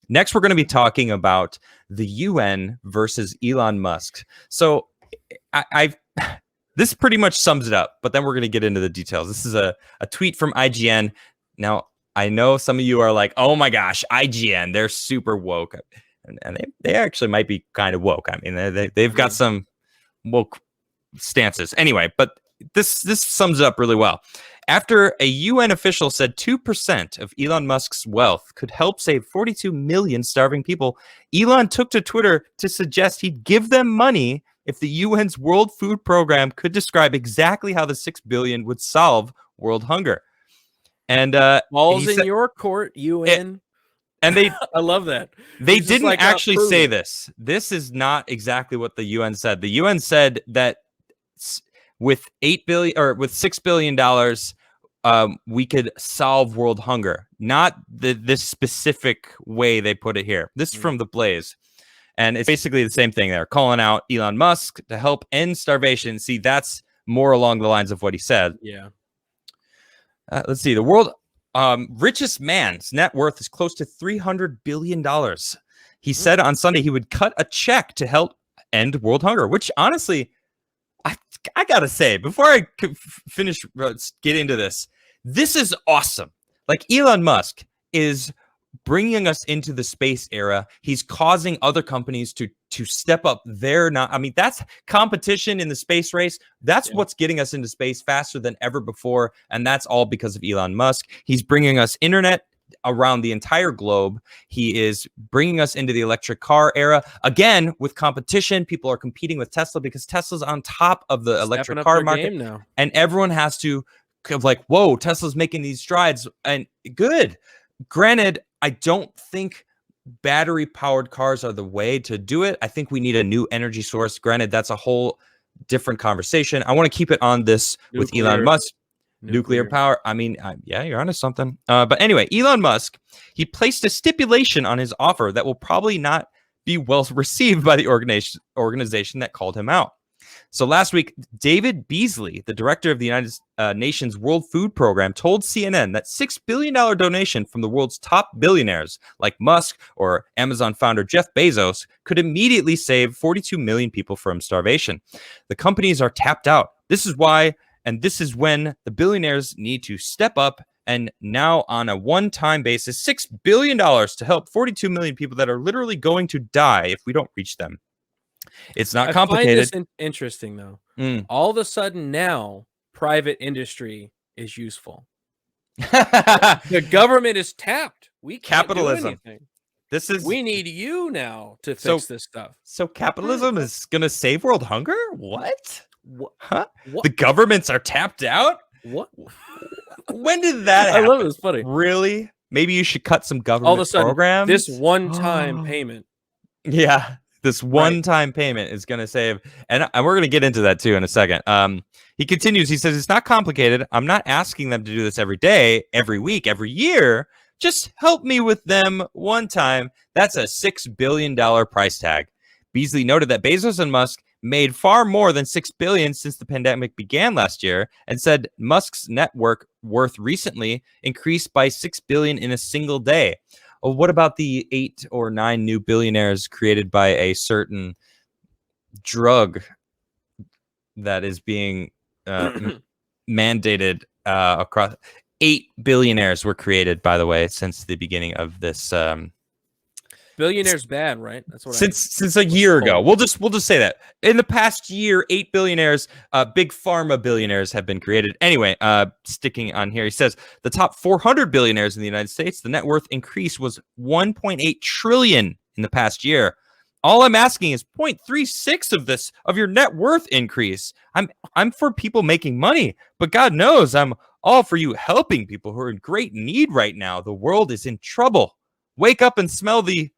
Next, we're going to be talking about the UN versus Elon Musk. So this pretty much sums it up, but then we're going to get into the details. This is a tweet from IGN. Now, I know some of you are like, oh my gosh, IGN, they're super woke. And they actually might be kind of woke. I mean, they've got some woke stances. Anyway, but this sums it up really well. After a UN official said 2% of Elon Musk's wealth could help save 42 million starving people, Elon took to Twitter to suggest he'd give them money if the UN's World Food Program could describe exactly how the $6 billion would solve world hunger. And balls in your court, UN. And they, I love that. They didn't actually say this. This is not exactly what the UN said. The UN said that with $6 billion, we could solve world hunger. Not this specific way they put it here. This is from The Blaze. And it's basically the same thing. They're calling out Elon Musk to help end starvation. See, that's more along the lines of what he said. Yeah. Let's see. The world richest man's net worth is close to $300 billion. He said on Sunday he would cut a check to help end world hunger, which honestly, I got to say, before I get into this is awesome. Like, Elon Musk is bringing us into the space era. He's causing other companies to step up that's competition in the space race. That's what's getting us into space faster than ever before. And that's all because of Elon Musk. He's bringing us internet around the entire globe. He is bringing us into the electric car era. Again, with competition, people are competing with Tesla because Tesla's on top of the electric car market now. And everyone has to like, whoa, Tesla's making these strides. And good. Granted, I don't think battery-powered cars are the way to do it. I think we need a new energy source. Granted, that's a whole different conversation. I want to keep it on this with Elon Musk. Nuclear power. I mean, yeah, you're onto something. But anyway, Elon Musk, he placed a stipulation on his offer that will probably not be well received by the organization that called him out. So last week, David Beasley, the director of the United Nations World Food Program, told CNN that $6 billion donation from the world's top billionaires like Musk or Amazon founder Jeff Bezos could immediately save 42 million people from starvation. The companies are tapped out. This is why, and this is when the billionaires need to step up, and now on a one-time basis, $6 billion to help 42 million people that are literally going to die if we don't reach them. It's not complicated. I find this interesting, though. All of a sudden now, private industry is useful. The government is tapped. We can't capitalism. Do anything. We need you now to fix this stuff. So capitalism is going to save world hunger? What? Huh? What? The governments are tapped out? What? When did that happen? I love it. It's funny. Really? Maybe you should cut some government all of a sudden, programs. This one-time payment. Yeah. This one-time payment is going to save, and we're going to get into that too in a second. He continues, he says, it's not complicated. I'm not asking them to do this every day, every week, every year. Just help me with them one time. That's a $6 billion price tag. Beasley noted that Bezos and Musk made far more than $6 billion since the pandemic began last year, and said Musk's net worth recently increased by $6 billion in a single day. Well, what about the 8 or 9 new billionaires created by a certain drug that is being mandated across? 8 billionaires were created, by the way, since the beginning of this. Billionaires bad, right? That's what since a year ago. We'll just say that in the past year, 8 billionaires, big pharma billionaires have been created. Anyway, sticking on here, he says the top 400 billionaires in the United States, the net worth increase was 1.8 trillion in the past year. All I'm asking is 0.36 of your net worth increase. I'm for people making money, but God knows I'm all for you helping people who are in great need right now. The world is in trouble. Wake up and smell the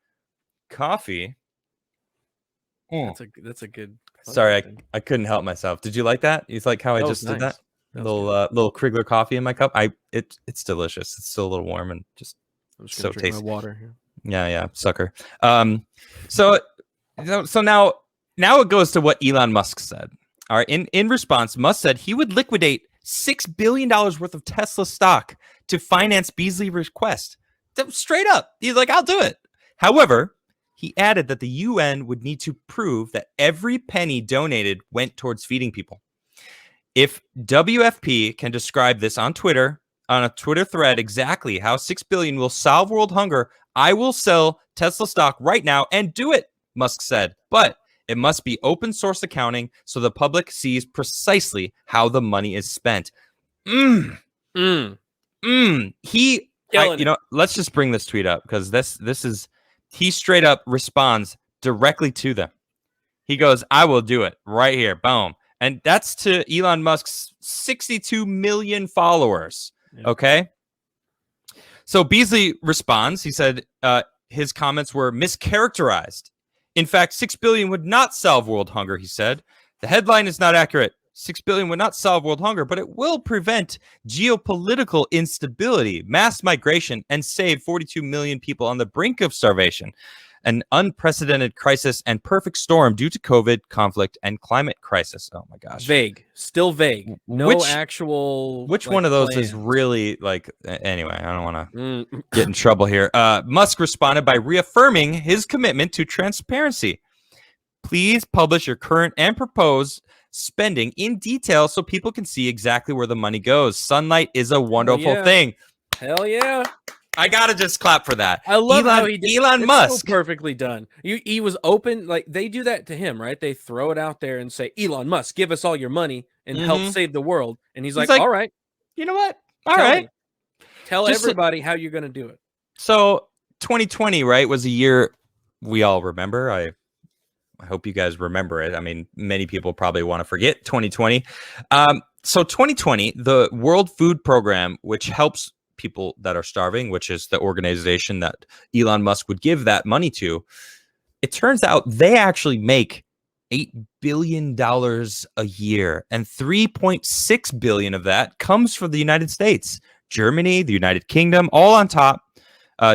coffee. That's a good. Sorry, I couldn't help myself. Did you like that? You like how I just did that? Little Krigler coffee in my cup. It's delicious. It's still a little warm and just so tasty. My water here. Yeah, sucker. So now it goes to what Elon Musk said. All right. In response, Musk said he would liquidate $6 billion worth of Tesla stock to finance Beasley's request. Straight up, he's like, I'll do it. However, he added that the UN would need to prove that every penny donated went towards feeding people. If WFP can describe this on Twitter, on a Twitter thread, exactly how $6 billion will solve world hunger, I will sell Tesla stock right now and do it, Musk said. But it must be open source accounting so the public sees precisely how the money is spent. Let's just bring this tweet up because this is, he straight up responds directly to them. He goes, I will do it right here. Boom. And that's to Elon Musk's 62 million followers. Yeah. Okay. So Beasley responds. He said his comments were mischaracterized. In fact, 6 billion would not solve world hunger, he said. The headline is not accurate. 6 billion would not solve world hunger, but it will prevent geopolitical instability, mass migration, and save 42 million people on the brink of starvation. An unprecedented crisis and perfect storm due to COVID, conflict, and climate crisis. Oh my gosh. Vague. Still vague. No actual. Which one of those plans is really like, anyway, I don't want to get in trouble here. Musk responded by reaffirming his commitment to transparency. Please publish your current and proposed spending in detail so people can see exactly where the money goes. Sunlight is a wonderful thing. Hell yeah. I gotta just clap for that. I love how he did. Elon Musk. So perfectly done. He was open. Like they do that to him, right? They throw it out there and say, Elon Musk, give us all your money and help save the world. And he's like, all right. You know what? All right. Tell everybody how you're going to do it. So 2020, right, was a year we all remember. I hope you guys remember it. I mean, many people probably want to forget 2020. So 2020, the World Food Program, which helps people that are starving, which is the organization that Elon Musk would give that money to, it turns out they actually make $8 billion a year, and 3.6 billion of that comes from the United States, Germany, the United Kingdom, all on top.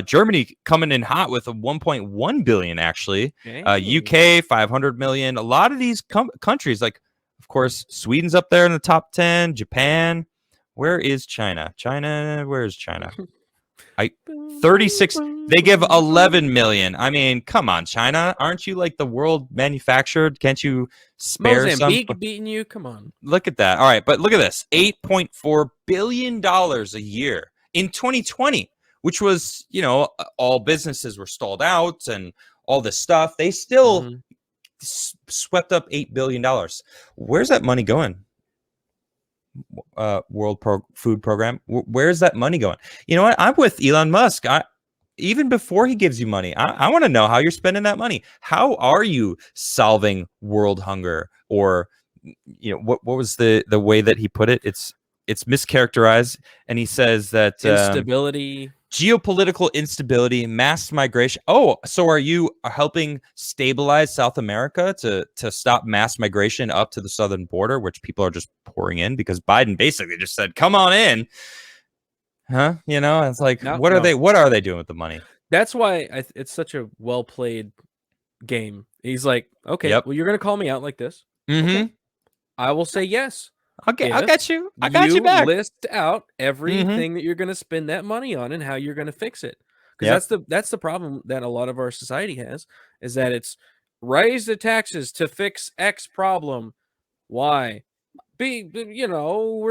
Germany coming in hot with a 1.1 billion, actually. UK 500 million. A lot of these countries, like, of course, Sweden's up there in the top 10. Japan. Where is China? Where is China? 36. They give 11 million. I mean, come on, China. Aren't you like the world manufactured? Can't you spare Mozambique some? Beating you? Come on. Look at that. All right, but look at this. $8.4 billion a year in 2020, which was, all businesses were stalled out and all this stuff. They still swept up $8 billion. Where's that money going? World Food Program. Where's that money going? You know what? I'm with Elon Musk. Even before he gives you money, I want to know how you're spending that money. How are you solving world hunger? Or, what was the way that he put it? It's mischaracterized, and he says that instability, geopolitical instability, mass migration. Oh, so are you helping stabilize South America to stop mass migration up to the southern border, which people are just pouring in because Biden basically just said, "Come on in." Huh? It's like, what are they doing with the money? That's why it's such a well played game. He's like, okay, well, you're gonna call me out like this. Okay. I will say yes. Okay, I got you. I got you back. List out everything that you're going to spend that money on and how you're going to fix it. Because that's the problem that a lot of our society has, is that it's raise the taxes to fix X problem. Why? We're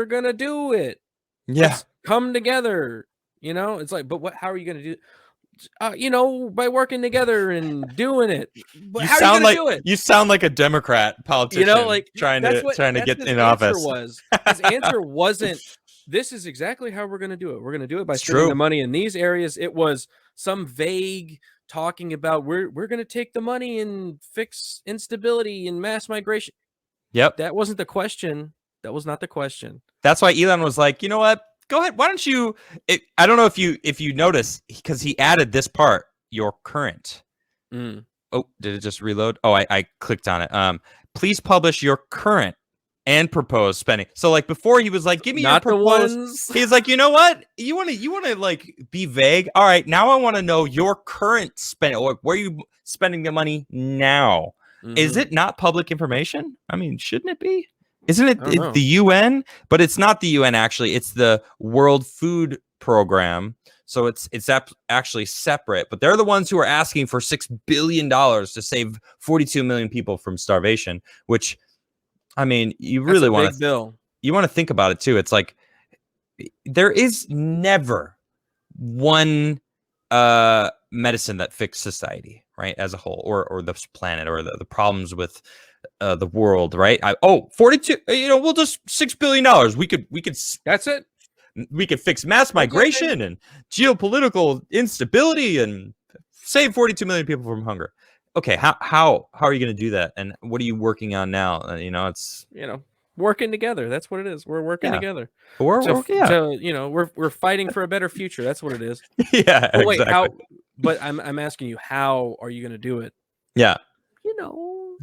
going to do it. Yeah. Let's come together. It's like, but how are you going to do it? By working together and doing it. But how are you gonna do it? You sound like a Democrat politician, trying to get in office. His answer wasn't, this is exactly how we're going to do it. We're going to do it by spending the money in these areas. It was some vague talking about we're going to take the money and fix instability and mass migration. Yep. That wasn't the question. That was not the question. That's why Elon was like, you know what? Go ahead. Why don't you? I don't know if you notice, because he added this part, your current. Oh, did it just reload? Oh, I clicked on it. Please publish your current and proposed spending. So like before, he was like, give me not your proposed. Ones. He's like, you know what? You want to like be vague. All right, now I want to know your current spending, or where you spending the money now. Is it not public information? I mean, shouldn't it be? Isn't it the UN? But it's not the UN, actually. It's the World Food Program. So it's actually separate, but they're the ones who are asking for $6 billion to save 42 million people from starvation, which, I mean, you really want to bill. You want to think about it too. It's like there is never one medicine that fixes society, right, as a whole, or the planet, or the problems with the world, right? 42, we'll just $6 billion. That's it. We could fix mass migration and geopolitical instability and save 42 million people from hunger. Okay, how are you going to do that? And what are you working on now? It's working together. That's what it is. We're working together. We're fighting for a better future. That's what it is. Yeah, but wait, exactly. But I'm asking you, how are you going to do it? Yeah.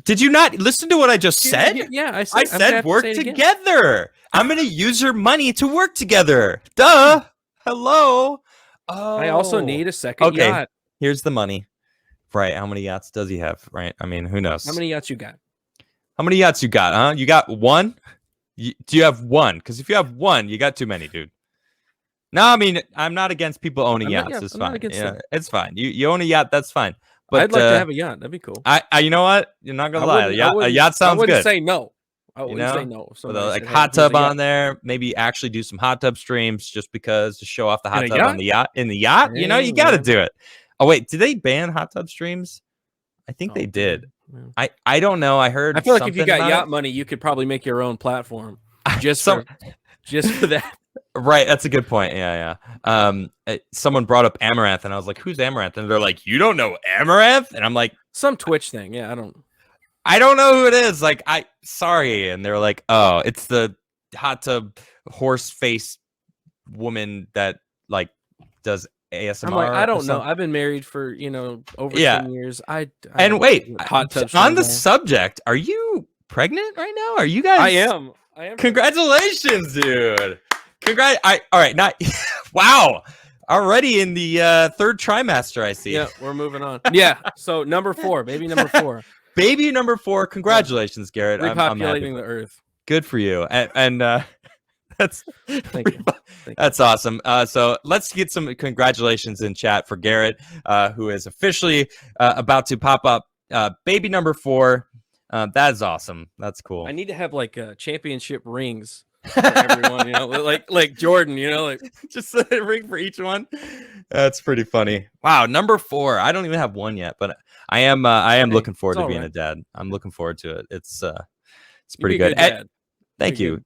Did you not listen to what I just said? Yeah, I said work together. I'm going to use your money to work together. Duh. Hello. Oh. I also need a second yacht. Here's the money. Right. How many yachts does he have? Right. I mean, who knows? How many yachts you got? How many yachts you got, huh? You got one? Do you have one? Because if you have one, you got too many, dude. No, I mean, I'm not against people owning yachts. It's fine. Yeah, it's fine. You own a yacht, that's fine. But I'd like to have a yacht. That'd be cool. You know what? You're not gonna lie. A yacht sounds good. I wouldn't say no. I wouldn't say no. With a hot tub on there, maybe actually do some hot tub streams just because to show off the hot tub on the yacht. In the yacht, you got to do it. Oh wait, did they ban hot tub streams? I think they did. Yeah. I don't know. I heard. I feel like if you got yacht money, you could probably make your own platform just for that. Right, that's a good point. Yeah. Someone brought up Amaranth, and I was like, "Who's Amaranth?" And they're like, "You don't know Amaranth?" And I'm like, "Some Twitch thing." Yeah, I don't know who it is. Like, sorry. And they're like, "Oh, it's the hot tub horse face woman that like does ASMR." I'm like, I don't know. I've been married for over 10 years. And wait, hot tub on the subject. Are you pregnant right now? Are you guys? I am. Congratulations, dude. All right. Wow. Already in the third trimester, I see. Yeah, we're moving on. Yeah. So number 4, baby number 4. Baby number 4. Congratulations, Garrett. Repopulating the earth. Good for you. And that's that's awesome. So let's get some congratulations in chat for Garrett, who is officially about to pop up baby number 4. That is awesome. That's cool. I need to have like championship rings for everyone, like Jordan, like just a ring for each one. That's pretty funny. Wow, number 4. I don't even have one yet, but I am looking forward to being a dad. I'm looking forward to it. It's pretty good. Thank you.